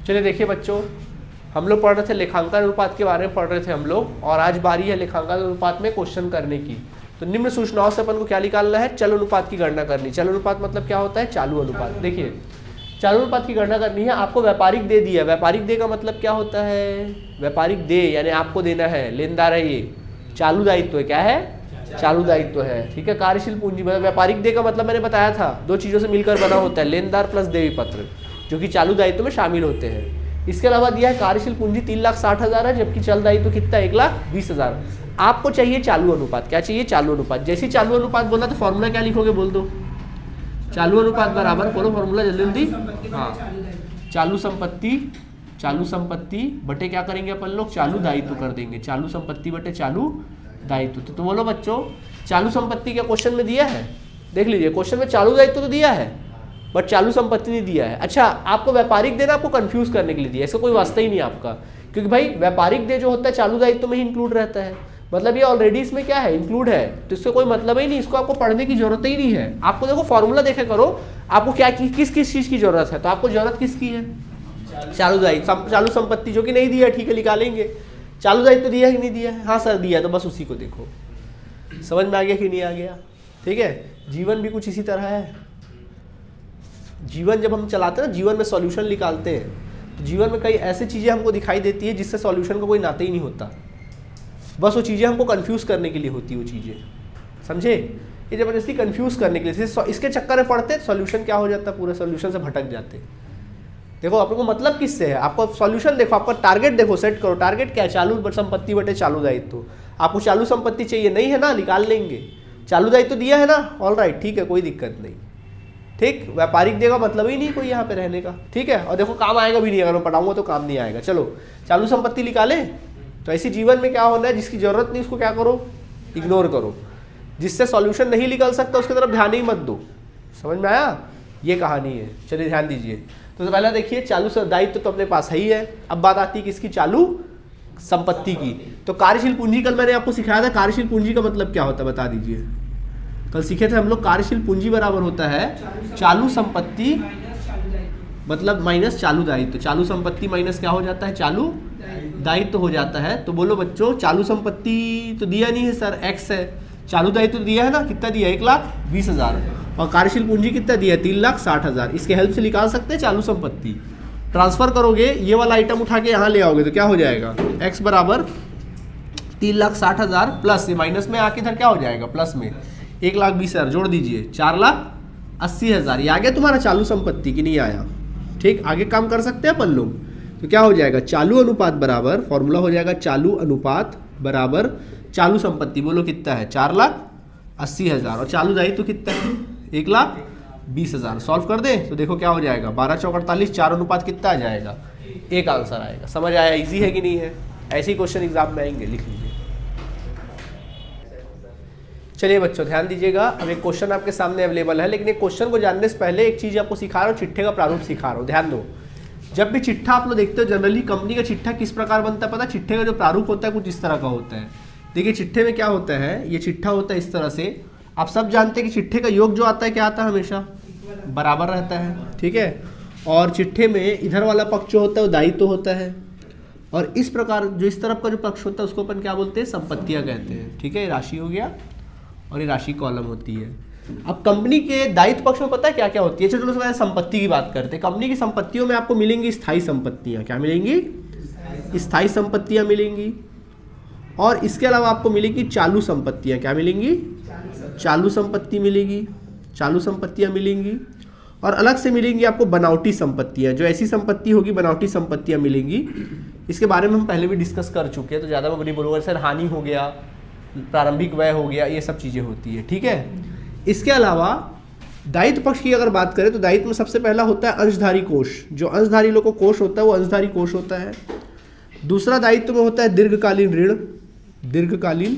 चलिए देखिए बच्चों, हम लोग पढ़ रहे थे लेखांकन अनुपात के बारे में पढ़ रहे थे हम लोग, और आज बारी है लेखांकन अनुपात में क्वेश्चन करने की। तो निम्न सूचनाओं से अपन को क्या निकालना है, चल अनुपात की गणना करनी। चल अनुपात मतलब क्या होता है, चालू अनुपात। देखिए चालू अनुपात की गणना करनी है। आपको व्यापारिक दे दिया, व्यापारिक दे का मतलब क्या होता है, व्यापारिक दे यानी आपको देना है, लेनदार है, ये चालू दायित्व है। क्या है, चालू दायित्व है। ठीक है, कार्यशील पूंजी मतलब व्यापारिक दे का मतलब मैंने बताया था, दो चीजों से मिलकर बना होता है, लेनदार प्लस देवी पत्र, जो कि चालू दायित्व में शामिल होते हैं। इसके अलावा दिया है कार्यशील पूंजी 3,60,000 है, जबकि चल दायित्व कितना, 1,20,000। आपको चाहिए चालू अनुपात। क्या चाहिए, चालू अनुपात। जैसे चालू अनुपात बोला तो फॉर्मूला क्या लिखोगे, बोल दो। चालू अनुपात बराबर, बोलो फॉर्मूला जल्दी जल्दी। हाँ, चालू संपत्ति बटे क्या करेंगे अपन लोग, चालू दायित्व कर देंगे। चालू संपत्ति बटे चालू दायित्व। तो बोलो बच्चों, चालू संपत्ति क्या क्वेश्चन में दिया है, देख लीजिए क्वेश्चन में चालू दायित्व तो दिया है बट चालू संपत्ति नहीं दिया है। अच्छा, आपको व्यापारिक देना आपको कंफ्यूज करने के लिए दिया, इसका कोई वास्ता ही नहीं आपका, क्योंकि भाई व्यापारिक दे जो होता है चालू दायित्व में ही इंक्लूड रहता है, मतलब ये ऑलरेडी इसमें क्या है, इंक्लूड है, तो इससे कोई मतलब ही नहीं, इसको आपको पढ़ने की जरूरत ही नहीं है। आपको देखो फॉर्मूला देखे करो, आपको क्या किस किस चीज की जरूरत है, तो आपको जरूरत किसकी है, चालू दायित्व। चालू संपत्ति जो कि नहीं दिया, ठीक है निकालेंगे। चालू दायित्व दिया कि नहीं दिया है, हाँ सर दिया, तो बस उसी को देखो। समझ में आ गया कि नहीं आ गया। ठीक है, जीवन भी कुछ इसी तरह है। जीवन जब हम चलाते हैं ना, जीवन में सॉल्यूशन निकालते हैं, तो जीवन में कई ऐसी चीजें हमको दिखाई देती है जिससे सॉल्यूशन का कोई नाता ही नहीं होता, बस वो चीजें हमको कंफ्यूज करने के लिए होती है वो चीजें, समझे। ये जबरदस्ती कंफ्यूज करने के लिए, इसके चक्कर में पड़ते सॉल्यूशन क्या हो जाता है, पूरे सॉल्यूशन से भटक जाते। देखो आपको मतलब किससे है, आपको सॉल्यूशन देखो, आपका टारगेट देखो, सेट करो। टारगेट क्या है, चालू संपत्ति बटे चालू दायित्व। आपको चालू संपत्ति चाहिए, नहीं है ना, निकाल लेंगे। चालू दायित्व दिया है ना, ऑल राइट, ठीक है, कोई दिक्कत नहीं। ठीक, व्यापारिक देगा मतलब ही नहीं कोई यहाँ पे रहने का। ठीक है, और देखो काम आएगा भी नहीं, अगर मैं पढ़ाऊंगा तो काम नहीं आएगा। चलो चालू संपत्ति निकाले। तो ऐसी जीवन में क्या होना है, जिसकी जरूरत नहीं उसको क्या करो, इग्नोर करो। जिससे सॉल्यूशन नहीं निकल सकता उसकी तरफ ध्यान ही मत दो। समझ में आया, ये कहानी है। चलिए ध्यान दीजिए। तो पहला देखिए, चालू दायित्व तो अपने पास है ही है। अब बात आती है किसकी, चालू संपत्ति की। तो कार्यशील पूंजी कल मैंने आपको सिखाया था, कार्यशील पूंजी का मतलब क्या होता है बता दीजिए। कल सीखे थे हम लोग, कार्यशील पूंजी बराबर होता है चालू संपत्ति मतलब माइनस चालू दायित्व। चालू संपत्ति माइनस क्या हो जाता है, चालू दायित्व हो जाता है। तो बोलो बच्चों, चालू संपत्ति तो दिया नहीं है सर, एक्स है। चालू दायित्व तो दिया है ना, कितना दिया, 1,20,000। और कार्यशील पूंजी कितना दिया है, 3,60,000। इसके हेल्प से निकाल सकते हैं चालू संपत्ति। ट्रांसफर करोगे, ये वाला आइटम उठा के यहाँ ले आओगे तो क्या हो जाएगा, एक्स बराबर 3,60,000 प्लस ये माइनस में आके इधर क्या हो जाएगा, प्लस में 1,20,000 जोड़ दीजिए, 4,80,000। ये आ गया तुम्हारा चालू संपत्ति की नहीं आया। ठीक, आगे काम कर सकते हैं अपन लोग। तो क्या हो जाएगा, चालू अनुपात बराबर, फॉर्मूला हो जाएगा चालू अनुपात बराबर चालू संपत्ति। बोलो कितना है, 4,80,000। और चालू दायित्व तो कितना है, 1,20,000। सॉल्व कर दे तो देखो क्या हो जाएगा, 12 चौक 48, 4 अनुपात कितना आ जाएगा, एक आंसर आएगा। समझ आया, इजी है कि नहीं है। ऐसे ही क्वेश्चन एग्जाम में आएंगे, लिख लीजिए। चलिए बच्चों ध्यान दीजिएगा, अब एक क्वेश्चन आपके सामने अवेलेबल है, लेकिन एक क्वेश्चन को जानने से पहले एक चीज आपको सिखा रहा हूँ, चिट्ठे का प्रारूप सिखा रहा हूँ। ध्यान दो, जब भी चिट्ठा आप लोग देखते हो, जनरली कंपनी का चिट्ठा किस प्रकार बनता है पता है, चिट्ठे का जो प्रारूप होता है कुछ इस तरह का होता है। देखिए चिट्ठे में क्या होता है, ये चिट्ठा होता है इस तरह से। आप सब जानते हैं कि चिट्ठे का योग जो आता है क्या आता है, हमेशा बराबर रहता है। ठीक है, और चिट्ठे में इधर वाला पक्ष जो होता है वो दायित्व होता है, और इस प्रकार जो इस तरफ का जो पक्ष होता है उसको अपन क्या बोलते हैं, संपत्तियां कहते हैं। ठीक है, ये राशि हो गया और ये राशि कॉलम होती है। अब कंपनी के दायित्व पक्ष में पता है क्या क्या होती है, चलो सबसे संपत्ति की बात करते हैं। कंपनी की संपत्तियों में आपको मिलेंगी स्थायी संपत्तियां। क्या मिलेंगी, स्थायी संपत्तियां मिलेंगी। और इसके अलावा आपको मिलेगी चालू संपत्तियां। क्या मिलेंगी, चालू संपत्ति मिलेगी, चालू संपत्तियां मिलेंगी। और अलग से मिलेंगी आपको बनावटी संपत्तियां, जो ऐसी संपत्ति होगी बनावटी संपत्तियां मिलेंगी। इसके बारे में हम पहले भी डिस्कस कर चुके हैं, तो ज़्यादा मैं नहीं बोलूँगा। सर हानि हो गया, प्रारंभिक व्यय हो गया, ये सब चीज़ें होती है। ठीक है, इसके अलावा दायित्व पक्ष की अगर बात करें तो दायित्व में सबसे पहला होता है अंशधारी कोष। जो अंशधारी लोग को कोष होता है वो अंशधारी कोष होता है। दूसरा दायित्व में होता है दीर्घकालीन ऋण, दीर्घकालीन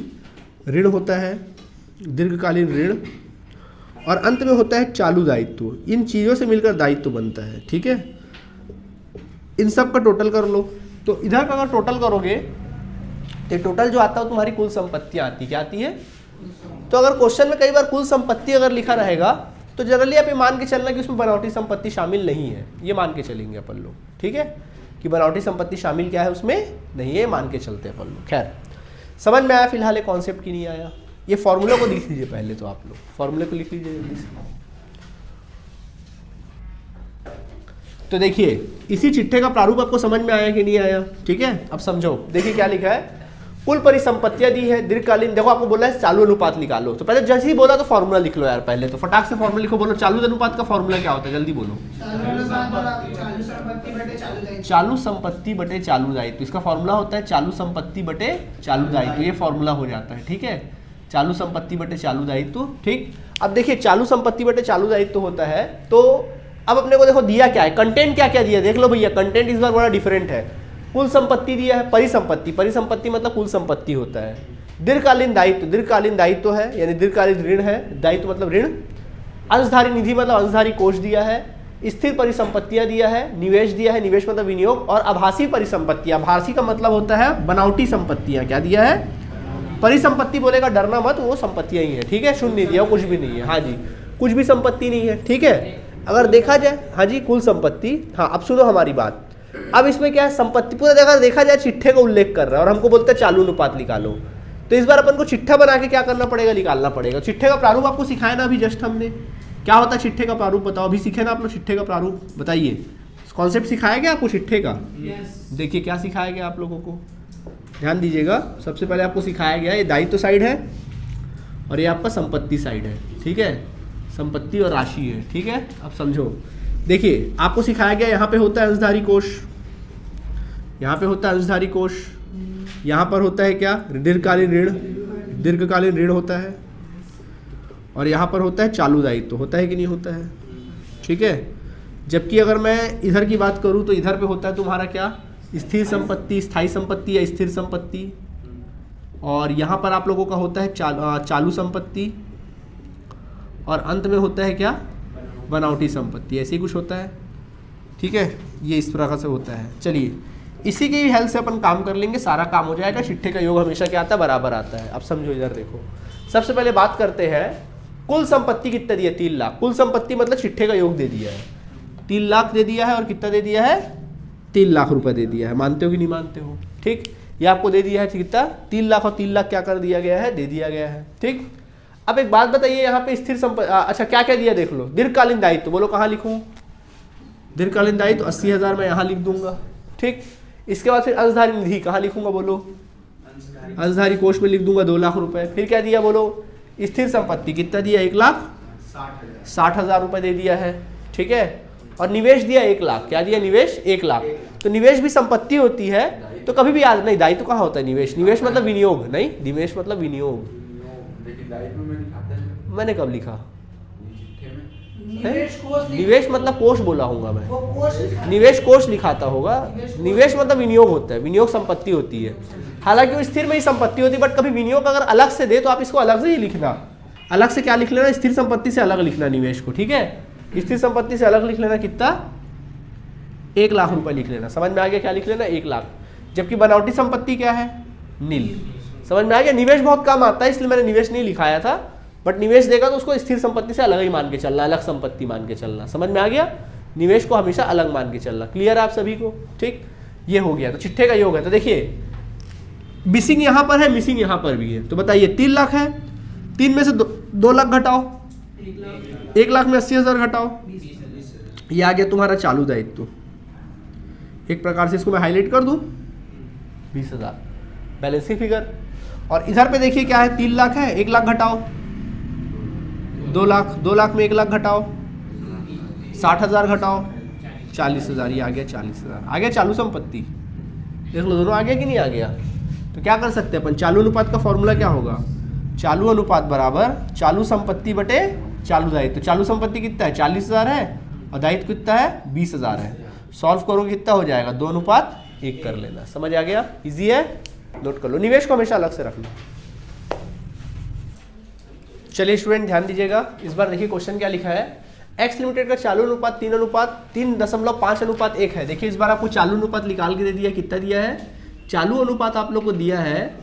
ऋण होता है, दीर्घकालीन ऋण। और अंत में होता है चालू दायित्व। इन चीज़ों से मिलकर दायित्व बनता है। ठीक है, इन सब का टोटल कर लो। तो इधर का अगर टोटल करोगे तो टोटल जो आता है तुम्हारी कुल संपत्ति आती है। क्या आती है, तो अगर क्वेश्चन में कई बार कुल संपत्ति अगर लिखा रहेगा तो जनरली आप ये मान के चलना कि उसमें बनावटी संपत्ति शामिल नहीं है, ये मान के चलेंगे अपन लोग, ठीक है, कि बनावटी संपत्ति शामिल क्या है उसमें नहीं है, मान के चलते हैं अपन लोग। खैर समझ में आया फिलहाल, ये कॉन्सेप्ट की नहीं आया। ये फॉर्मूला को लिख लीजिए पहले, तो आप लोग फॉर्मूले को लिख लीजिए जल्दी से। तो देखिए इसी चिट्ठे का प्रारूप आपको समझ में आया कि नहीं आया, ठीक है। अब समझो, देखिए क्या लिखा है, कुल परिसंपत्तियां दी है दीर्घकालीन, देखो आपको बोला है चालू अनुपात निकालो, तो पहले जैसे ही बोला तो फॉर्मूला लिख लो यार, पहले तो फटाक से फॉर्मूला लिखो, बोलो चालू अनुपात का फॉर्मूला क्या होता है, जल्दी बोलो। चालू संपत्ति बटे चालू दायित्व, इसका फॉर्मूला होता है चालू संपत्ति बटे चालू दायित्व, ये फॉर्मूला हो जाता है, ठीक है, चालू संपत्ति बटे चालू दायित्व, ठीक। अब देखिए चालू संपत्ति बटे चालू दायित्व होता है, तो अब अपने को देखो दिया क्या है, कंटेंट क्या क्या दिया, देख लो भैया, कंटेंट इस बार बड़ा डिफरेंट है। कुल संपत्ति दिया है, परिसंपत्ति, परिसंपत्ति मतलब कुल संपत्ति होता है। दीर्घकालीन दायित्व, दीर्घकालीन दायित्व है यानी दीर्घकालीन ऋण है, दायित्व मतलब ऋण। अंशधारी निधि मतलब अंशधारी कोष दिया है। स्थिर परिसंपत्तियां दिया है, निवेश दिया है, निवेश मतलब विनियोग। और आभासी परिसंपत्तियां, आभासी का मतलब होता है बनावटी संपत्तियां, क्या दिया है, परिसंपत्ति बोलेगा डरना मत, वो संपत्तियां ही है, ठीक है, शून्य दिया, कुछ भी नहीं है, हाँ जी, कुछ भी संपत्ति नहीं है, ठीक है। अगर देखा जाए, हाँ जी, कुल संपत्ति, हाँ अब सुनो हमारी बात, अब इसमें क्या है, संपत्ति पूरा देखा जाए चिट्ठे का उल्लेख कर रहा है और हमको बोलते हैं चालू अनुपात निकालो, तो इस बार अपन को चिट्ठा बना के क्या करना पड़ेगा, निकालना पड़ेगा। चिट्ठे का प्रारूप आपको सिखाया ना अभी जस्ट हमने, क्या होता है चिट्ठे का प्रारूप, बताओ, अभी सीखे ना आप लोग चिट्ठे का प्रारूप, बताइए, कॉन्सेप्ट सिखाया गया आपको चिट्ठे का? देखिए क्या सिखाया गया आप लोगों को, ध्यान दीजिएगा। सबसे पहले आपको सिखाया गया, ये दायित्व साइड है और ये आपका संपत्ति साइड है, ठीक है, संपत्ति और राशि है, ठीक है। अब समझो, देखिए आपको सिखाया गया यहाँ पे होता है अंशधारी कोष, यहाँ पे होता है अंशधारी कोष, यहाँ पर होता है क्या, दीर्घकालीन ऋण, दीर्घकालीन ऋण होता है, और यहाँ पर होता है चालू दायित्व, होता है कि नहीं होता है, ठीक है। जबकि अगर मैं इधर की बात करूँ तो इधर पे होता है तुम्हारा क्या, स्थिर संपत्ति, स्थायी संपत्ति या स्थिर संपत्ति, और यहाँ पर आप लोगों का होता है चालू संपत्ति, और अंत में होता है क्या, बनावटी संपत्ति, ऐसे ही कुछ होता है, ठीक है। ये इस प्रकार से होता है। चलिए इसी की हेल्प से अपन काम कर लेंगे, सारा काम हो जाएगा। चिट्ठे का योग हमेशा क्या आता है, बराबर आता है। अब समझो इधर देखो, सबसे पहले बात करते हैं, कुल संपत्ति कितना दिया, 3 लाख। कुल संपत्ति मतलब चिट्ठे का योग दे दिया है, 3 लाख दे दिया है, और कितना दे दिया है, 3 लाख रुपए दे दिया है। मानते हो कि नहीं मानते हो, ठीक। ये आपको दे दिया है कितना, 3 लाख, और 3 लाख क्या कर दिया गया है, दे दिया गया है, ठीक। अब एक बात बताइए, यहाँ पे स्थिर संपत्ति, अच्छा क्या क्या दिया देख लो, दीर्घकालीन दायित्व, बोलो कहाँ लिखूँ, दीर्घकालीन दायित्व 80,000 मैं यहाँ लिख दूंगा, ठीक। इसके बाद फिर अंशधारी निधि कहाँ लिखूंगा, बोलो अंशधारी कोष में लिख दूंगा 2 लाख रुपए। फिर क्या दिया बोलो, स्थिर संपत्ति कितना दिया, 1,60,000 रुपए दे दिया है, ठीक है। और निवेश दिया 1 लाख, क्या दिया, निवेश 1 लाख। तो निवेश भी संपत्ति होती है, तो कभी भी याद नहीं, दायित्व कहाँ होता है, निवेश, निवेश मतलब विनियोग, नहीं, निवेश मतलब विनियोग। मैंने कब लिखा, निवेश मतलब कोष बोला हूँगा मैं, निवेश कोष लिखाता होगा, निवेश मतलब विनियोग होता है, विनियोग संपत्ति होती है। हालांकि वो स्थिर में ही संपत्ति होती है, बट कभी विनियोग अगर अलग से दे तो आप इसको अलग से ही लिखना, अलग से क्या लिख लेना, स्थिर संपत्ति से अलग लिखना निवेश को, ठीक है। स्थिर संपत्ति से अलग लिख लेना, कितना, 1 लाख रुपए लिख लेना। समझ में आ गया क्या लिख लेना, 1 लाख। जबकि बनावटी संपत्ति क्या है, नील। समझ में आ गया। निवेश बहुत कम आता है इसलिए मैंने निवेश नहीं लिखाया था, बट निवेश देगा तो उसको स्थिर संपत्ति से अलग ही मान के चलना, अलग संपत्ति मान के चलना। समझ में आ गया, निवेश को हमेशा अलग मान के चलना। क्लियर है आप सभी को, ठीक। ये हो गया, तो चिट्ठे का योग है। तो देखिए मिसिंग यहाँ पर है, मिसिंग यहाँ पर भी है, तो बताइए 3 लाख है, 3 में से 2 लाख घटाओ, 1 लाख में 80,000 घटाओ, ये आ गया तुम्हारा चालू दायित्व। एक प्रकार से इसको मैं हाईलाइट कर दूं, 20,000 बैलेंस की फिगर। और इधर पे देखिए क्या है, 3 लाख है, 1 लाख घटाओ, 2 लाख, 2 लाख में 1 लाख घटाओ, 60,000 घटाओ, 40,000, ये आ गया 40,000, आ गया चालू संपत्ति। देख लो दोनों आ गया कि नहीं आ गया। तो क्या कर सकते हैं अपन, चालू अनुपात का फॉर्मूला क्या होगा, चालू अनुपात बराबर चालू संपत्ति बटे चालू दायित्व। चालू संपत्ति कितना है, 40,000 है, और दायित्व कितना है, 20,000 है। सॉल्व करोगे कितना हो जाएगा, 2:1 कर लेना। समझ आ गया, इजी है, नोट कर लो। निवेश को हमेशा अलग से रखना। चलिए स्टूडेंट ध्यान दीजिएगा, इस बार देखिए क्वेश्चन क्या लिखा है। एक्स लिमिटेड का चालू अनुपात 3.5:1 है। देखिए इस बार आपको चालू अनुपात निकाल के दे दिया, कितना दिया है, चालू अनुपात आप लोग को दिया है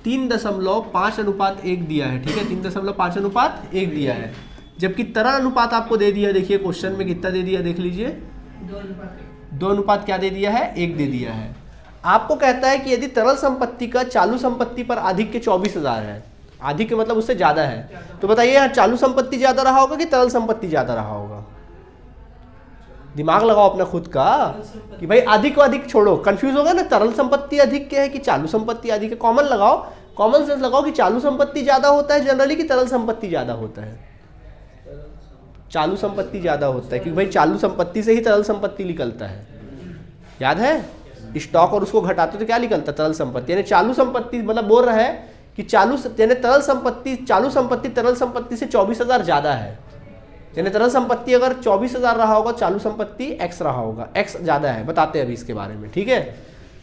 3.5:1 दिया है, ठीक है, 3.5:1 दिया है। जबकि तरल अनुपात आपको दे दिया, देखिए क्वेश्चन में कितना दे दिया, देख लीजिए 2 अनुपात क्या दे दिया है, 1 दे दिया है। आपको कहता है कि यदि तरल संपत्ति का चालू संपत्ति पर आधिक्य 24,000 है, आधिक्य मतलब उससे ज्यादा है, तो बताइए यहाँ चालू संपत्ति ज्यादा रहा होगा कि तरल संपत्ति ज्यादा रहा होगा? दिमाग लगाओ अपना खुद का कि भाई अधिक व अधिक छोड़ो, कंफ्यूज होगा ना, तरल संपत्ति अधिक है कि चालू संपत्ति अधिक है। कॉमन लगाओ, कॉमन सेंस लगाओ कि चालू संपत्ति ज्यादा होता है जनरली कि तरल संपत्ति ज्यादा होता है? चालू संपत्ति ज्यादा होता है, क्योंकि भाई चालू संपत्ति से ही तरल संपत्ति निकलता है। याद है, स्टॉक और उसको घटाते तो क्या निकलता है, तरल संपत्ति। यानी चालू संपत्ति मतलब बोल रहा है कि चालू यानी तरल संपत्ति, चालू संपत्ति तरल संपत्ति से 24,000 ज्यादा है। यानी तरल संपत्ति अगर 24,000 रहा होगा, चालू संपत्ति x रहा होगा, x ज्यादा है, बताते हैं अभी इसके बारे में, ठीक है।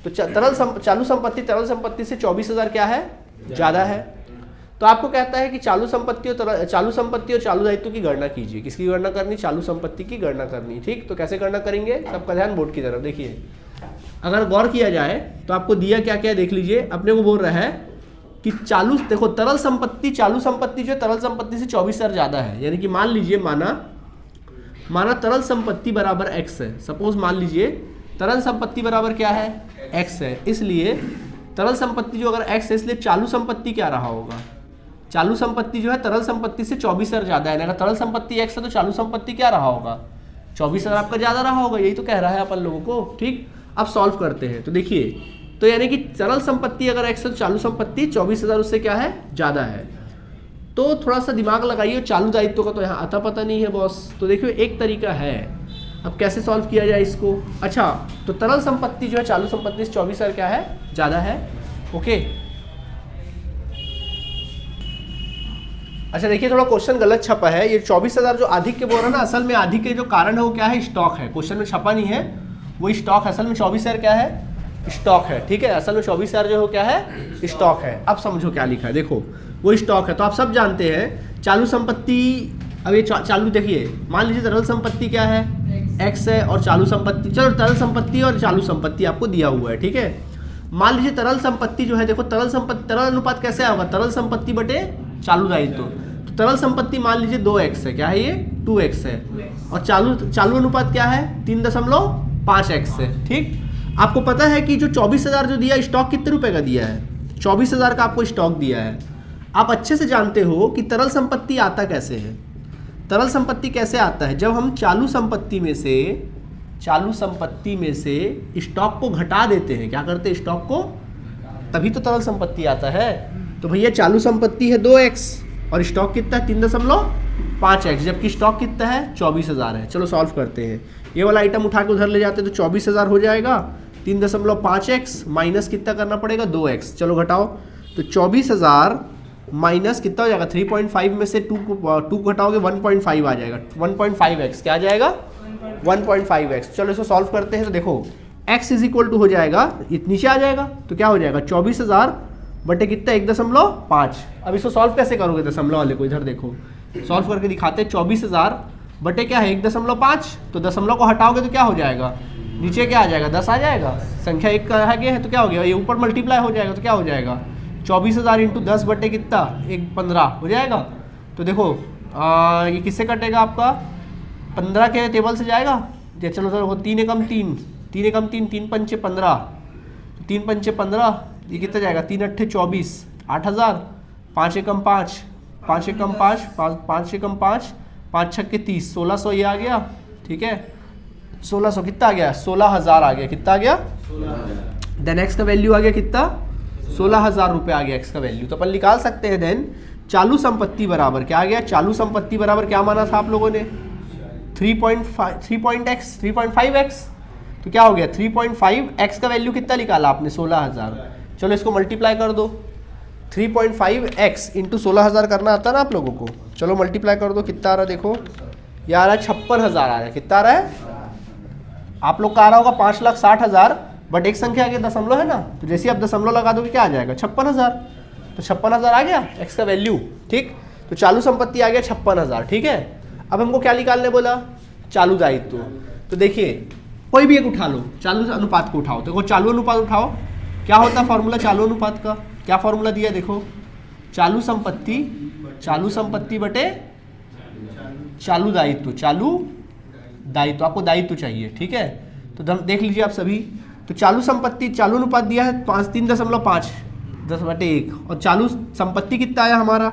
तो चालू संपत्ति तरल संपत्ति से 24,000 क्या है, ज्यादा है। तो आपको कहता है कि चालू संपत्ति और चालू दायित्व की गणना कीजिए। किसकी गणना करनी, चालू संपत्ति की गणना करनी, ठीक। तो कैसे गणना करेंगे, सबका ध्यान बोर्ड की तरफ देखिए। अगर गौर किया जाए तो आपको दिया क्या क्या देख लीजिए। अपने को बोल रहा है कि चालू, देखो तरल संपत्ति, चालू संपत्ति जो तरल संपत्ति से 24,000 ज्यादा है। यानी कि मान लीजिए, माना तरल संपत्ति बराबर x है। सपोज मान लीजिए तरल संपत्ति बराबर क्या है, x है। इसलिए तरल संपत्ति जो अगर x है, इसलिए चालू संपत्ति क्या रहा होगा, चालू संपत्ति जो है तरल संपत्ति से 24,000 ज्यादा है। अगर तरल संपत्ति x है तो चालू संपत्ति क्या रहा होगा, 24,000 आपका ज्यादा रहा होगा। यही तो कह रहा है अपन लोगों को, ठीक। अब सॉल्व करते हैं तो देखिए, तो यानी कि तरल संपत्ति अगर x है तो चालू संपत्ति 24,000 उससे क्या है, ज्यादा है। तो थोड़ा सा दिमाग लगाइए, चालू दायित्व का तो यहाँ आता पता नहीं है बॉस। तो देखिए एक तरीका है, अब कैसे सॉल्व किया जाए इसको। अच्छा, तो तरल संपत्ति जो है चालू संपत्ति से 24,000 क्या है, ज्यादा है, ओके। अच्छा देखिए, थोड़ा क्वेश्चन गलत छपा है। ये 24,000 जो अधिक के बोल रहा है ना, असल में अधिक के जो कारण है वो क्या है, स्टॉक है। क्वेश्चन में छपा नहीं है, वो स्टॉक है। असल में 24,000 क्या है, स्टॉक है, ठीक है। असल में 24,000 जो हो क्या है, स्टॉक है। अब समझो क्या लिखा है, देखो वो स्टॉक है। तो आप सब जानते हैं चालू संपत्ति, अब ये चालू देखिए, मान लीजिए तरल संपत्ति क्या है, x है, और चालू संपत्ति, चलो तरल संपत्ति और चालू संपत्ति आपको दिया हुआ है, ठीक है। मान लीजिए तरल संपत्ति जो है, देखो तरल संपत्ति, तरल अनुपात कैसे होगा, तरल संपत्ति बटे चालू दायित्व। तो तरल संपत्ति मान लीजिए 2x है, क्या है ये, 2x है, और चालू अनुपात क्या है, 3.5x है, ठीक। आपको पता है कि जो 24,000 जो दिया, स्टॉक कितने रुपए का दिया है, 24,000 का आपको स्टॉक दिया है। आप अच्छे से जानते हो कि तरल संपत्ति आता कैसे है। तरल संपत्ति कैसे आता है, जब हम चालू संपत्ति में से स्टॉक को घटा देते हैं। क्या करते हैं, स्टॉक को, तभी तो तरल संपत्ति आता है। तो भैया चालू संपत्ति है 2x और स्टॉक कितना है, 3.5x, जबकि स्टॉक कितना है, 24,000 है। चलो सॉल्व करते हैं। ये वाला आइटम उठा के उधर ले जाते तो 24,000 हो जाएगा, 3.5x माइनस कितना करना पड़ेगा, 2x। चलो घटाओ, तो 24,000 माइनस कितना हो जाएगा, 3.5 में से 2 घटाओगे 1.5 आ जाएगा, 1.5x क्या आ जाएगा, 1.5x। चलो इसको सॉल्व करते हैं। तो देखो x इज इक्वल टू हो जाएगा, नीचे आ जाएगा, तो क्या हो जाएगा, 24,000 बटे कितना, 1.5। अब इसको सॉल्व कैसे करोगे, दशमलव वाले को इधर देखो, सॉल्व करके दिखाते हैं। 24,000 बटे क्या है, 1.5, तो दशमलव को हटाओगे तो क्या हो जाएगा, नीचे क्या आ जाएगा, 10 आ जाएगा। संख्या 1 का आगे है तो क्या हो गया, ये ऊपर मल्टीप्लाई हो जाएगा, तो क्या हो जाएगा, 24,000 इंटू 10 बटे कितना, 15 हो जाएगा। तो देखो ये किससे कटेगा आपका, 15 के टेबल से जाएगा। चलो सर, 3 एकम 3, 3 एकम 3, 3 पंचे 15, 3 पंचे 15, ये कितना जाएगा, 3 अट्ठे 24, 8,000, 5 एकम 5, 5 एकम 5, 5 एकम 5, 5 छक्के 30, 1600 ये आ गया, ठीक है। 1600 कितना आ गया, 16,000 आ गया, कितना आ गया, देन एक्स का वैल्यू आ गया कितना, 16,000 रुपये आ गया एक्स का वैल्यू। तो अपन निकाल सकते हैं देन चालू संपत्ति बराबर क्या आ गया, चालू संपत्ति बराबर क्या माना था आप लोगों ने, 3.5x। तो क्या हो गया, 3.5x का वैल्यू कितना निकाला आपने, 16,000। चलो इसको मल्टीप्लाई कर दो, 3.5x इंटू 16,000 करना आता है ना आप लोगों को। चलो मल्टीप्लाई कर दो, कितना आ रहा है, देखो ये आ रहा है 56,000 आ रहा है। कितना आ रहा है, आप लोग का आ रहा होगा 5,60,000, बट एक संख्या आगे दशमलव है ना, तो जैसे आप दशमलव लगा दोगे क्या आ जाएगा, 56,000। तो 56,000 आ गया एक्स का वैल्यू, ठीक। तो चालू संपत्ति आ गया 56,000, ठीक है। अब हमको क्या निकालने बोला, चालू दायित्व। तो देखिए कोई भी एक उठा लो, चालू अनुपात को उठाओ। देखो चालू अनुपात उठाओ, क्या होता है फॉर्मूला चालू अनुपात का, क्या फॉर्मूला दिया, देखो चालू संपत्ति बटे चालू दायित्व, चालू दायित्व, आपको दायित्व चाहिए, ठीक है। तो देख लीजिए आप सभी, तो चालू संपत्ति, चालू अनुपात दिया है 3.5 10/1, और चालू संपत्ति कितना आया हमारा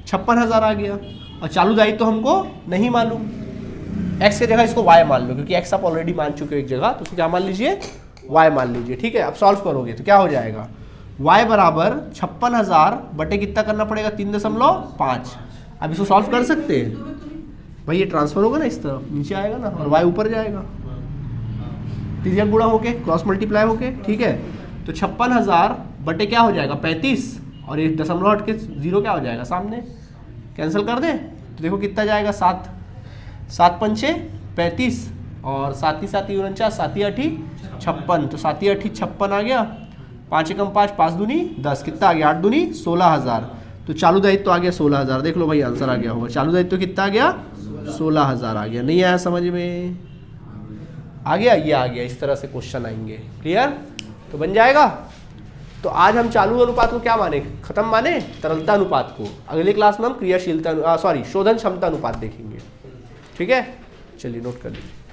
56,000 आ गया, और चालू दायित्व हमको नहीं मालूम, x की जगह इसको y मान लो, क्योंकि x आप ऑलरेडी मान चुके हो एक जगह, तो क्या मान लीजिए y मान लीजिए, ठीक है। अब सॉल्व करोगे तो क्या हो जाएगा, y बराबर 56,000 बटे कितना करना पड़ेगा 3.5। अब इसको सॉल्व कर सकते हैं भाई, ये ट्रांसफर होगा ना इस तरफ, नीचे आएगा ना, और y ऊपर जाएगा, तिर्यक गुणा होके, क्रॉस मल्टीप्लाई होके, ठीक है। तो 56,000 बटे क्या हो जाएगा 35, और एक दशमलव हट के 0 क्या हो जाएगा सामने, कैंसिल कर दे तो देखो कितना जाएगा 7 7 पंचे 35, और 7 ही 49, 7 ही 8 56, तो 7 ही 8 56 आ गया, 5 एकम 5, 5 दूनी 10, कितना आ गया 8 दूनी 16,000। तो चालू दायित्व आ गया 16,000, देख लो भाई आंसर आ गया होगा, चालू दायित्व कितना आ गया 16,000 आ गया। नहीं आया समझ में, आ गया, ये आ गया, इस तरह से क्वेश्चन आएंगे, क्लियर। तो बन जाएगा। तो आज हम चालू अनुपात को क्या माने, खत्म माने तरलता अनुपात को, अगले क्लास में हम क्रियाशीलता शोधन क्षमता अनुपात देखेंगे, ठीक है। चलिए नोट कर लीजिए।